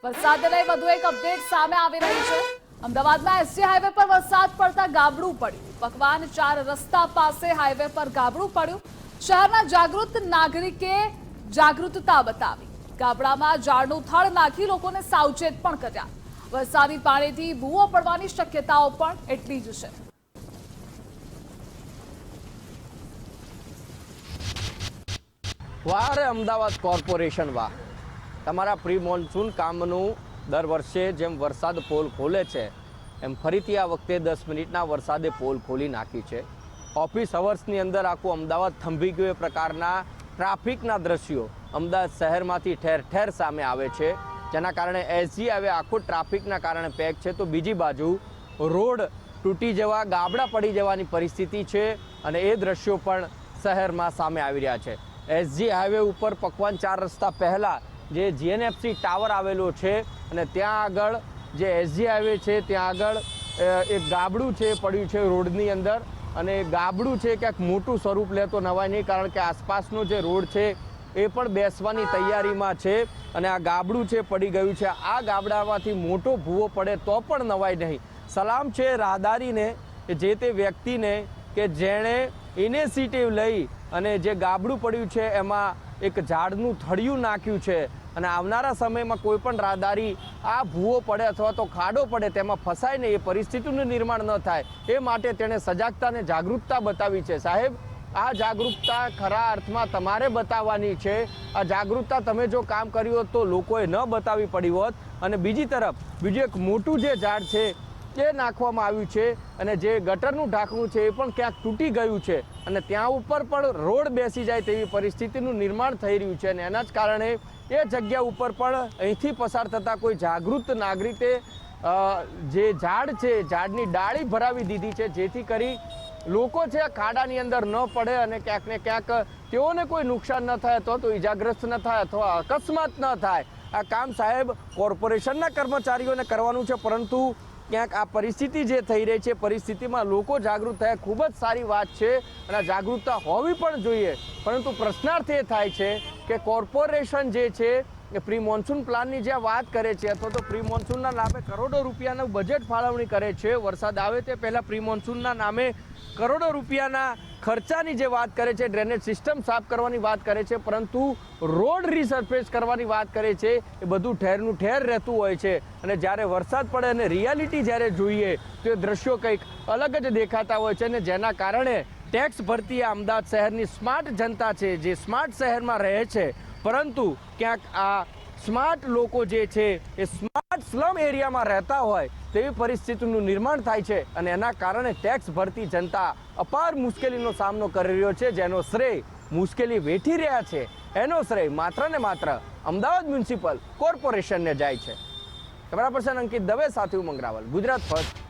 વરસાદને લઈ વધુ એક અપડેટ સામે આવી રહી છે। અમદાવાદમાં એસજી હાઈવે પર વરસાદ પડતા ગાબડું પડ્યું। પકવાન 4 રસ્તા પાસે હાઈવે પર ગાબડું પડ્યું। શહેરના જાગૃત નાગરિકે જાગૃતતા બતાવી। ગાબડામાં ઝાડનું થડ નાખી લોકોને સાવચેત પણ કર્યા। વરસાદી પાણીથી ભૂવો પડવાની શક્યતાઓ પણ એટલી જ છે। વાહ રે અમદાવાદ કોર્પોરેશન વાહ! તમારા પ્રી મોન્સૂન કામનું દર વર્ષે જેમ વરસાદ પોલ ખોલે છે એમ ફરીથી આ વખતે 10 મિનિટના વરસાદે પોલ ખોલી નાખી છે। ઓફિસ અવર્સની અંદર આખું અમદાવાદ થંભી ગયું એ પ્રકારના ટ્રાફિકના દ્રશ્યો અમદાવાદ શહેરમાંથી ઠેર ઠેર સામે આવે છે, જેના કારણે એસજી હાઈવે આખું ટ્રાફિકના કારણે પેક છે। તો બીજી બાજુ રોડ તૂટી જવા, ગાબડા પડી જવાની પરિસ્થિતિ છે અને એ દ્રશ્યો પણ શહેરમાં સામે આવી રહ્યા છે। એસજી હાઈવે ઉપર પકવાન 4 રસ્તા પહેલાં જે જીએનએફસી ટાવર આવેલો છે અને ત્યાં આગળ જે એસજી હાઈવે છે ત્યાં આગળ એક ગાબડું છે પડ્યું છે રોડની અંદર, અને ગાબડું છે ક્યાંક મોટું સ્વરૂપ લેતો નવાય નહીં, કારણ કે આસપાસનો જે રોડ છે એ પણ બેસવાની તૈયારીમાં છે અને આ ગાબડું છે પડી ગયું છે। આ ગાબડામાંથી મોટો ભૂવો પડે તો પણ નવાય નહીં। સલામ છે રાહદારીને, જે તે વ્યક્તિને કે જેણે ઇનિશિયેટિવ લઈ અને જે ગાબડું પડ્યું છે એમાં એક ઝાડનું થડિયું નાખ્યું છે અને આવનારા સમયમાં કોઈ પણ રાહદારી આ ભૂવો પડે અથવા તો ખાડો પડે તેમાં ફસાય ને, એ પરિસ્થિતિનું નિર્માણ ન થાય એ માટે તેણે સજાગતા અને જાગૃતતા બતાવી છે। સાહેબ, આ જાગૃતતા ખરા અર્થમાં તમારે બતાવવાની છે। આ જાગૃતતા તમે જો કામ કર્યું હોત તો લોકોએ ન બતાવી પડી હોત। અને બીજી તરફ બીજું એક મોટું જે ઝાડ છે એ નાખવામાં આવ્યું છે અને જે ગટરનું ઢાંકણું છે એ પણ ક્યાંક તૂટી ગયું છે અને ત્યાં ઉપર પણ રોડ બેસી જાય તેવી પરિસ્થિતિનું નિર્માણ થઈ રહ્યું છે। અને એના જ કારણે એ જગ્યા ઉપર પણ અહીંથી પસાર થતા કોઈ જાગૃત નાગરિકે જે ઝાડ છે, ઝાડની ડાળી ભરાવી દીધી છે, જેથી કરી લોકો છે ખાડાની અંદર ન પડે અને ક્યાંક ને ક્યાંક તેઓને કોઈ નુકસાન ન થાય અથવા તો ઈજાગ્રસ્ત ન થાય અથવા અકસ્માત ન થાય। આ કામ સાહેબ કોર્પોરેશનના કર્મચારીઓને કરવાનું છે, પરંતુ ક્યાંક આ પરિસ્થિતિ જે થઈ રહી છે પરિસ્થિતિમાં લોકો જાગૃત થયા ખૂબ જ સારી વાત છે અને જાગૃતતા હોવી પણ જોઈએ। પરંતુ પ્રશ્નાર્થ એ થાય છે કે કોર્પોરેશન જે છે એ પ્રી મોન્સૂન પ્લાનની જે વાત કરે છે અથવા તો પ્રી મોન્સૂનના નામે કરોડો રૂપિયાનું બજેટ ફાળવણી કરે છે, વરસાદ આવે તે પહેલાં પ્રી મોન્સૂનના નામે કરોડો રૂપિયાના ખર્ચાની જે વાત કરે છે, ડ્રેનેજ સિસ્ટમ સાફ કરવાની વાત કરે છે, પરંતુ રોડ રીસર્ફેસ કરવાની વાત કરે છે એ બધું ઠેરનું ઠેર રહેતું હોય છે। અને જ્યારે વરસાદ પડે અને રિયાલિટી જ્યારે જોઈએ તો એ દ્રશ્યો કંઈક અલગ જ દેખાતા હોય છે અને જેના કારણે ટેક્સ ભરતી આ અમદાવાદ શહેરની સ્માર્ટ જનતા છે, જે સ્માર્ટ શહેરમાં રહે છે, પરંતુ ક્યાંક આ સ્માર્ટ લોકો જે છે એ સ્માર્ટ સ્લમ એરિયામાં રહેતા હોય તેવી પરિસ્થિતિનું નિર્માણ થાય છે અને એના કારણે ટેક્સ ભરતી જનતા અપાર મુશ્કેલીનો સામનો કરી રહ્યો છે, જેનો શ્રેય મુશ્કેલી વેઠી રહ્યા છે એનો શ્રેય માત્ર ને માત્ર અમદાવાદ મ્યુનિસિપલ કોર્પોરેશનને જાય છે। કેમેરા પર્સન અંકિત દવે સાથે હું મંગરાવલ, ગુજરાત ફર્સ્ટ।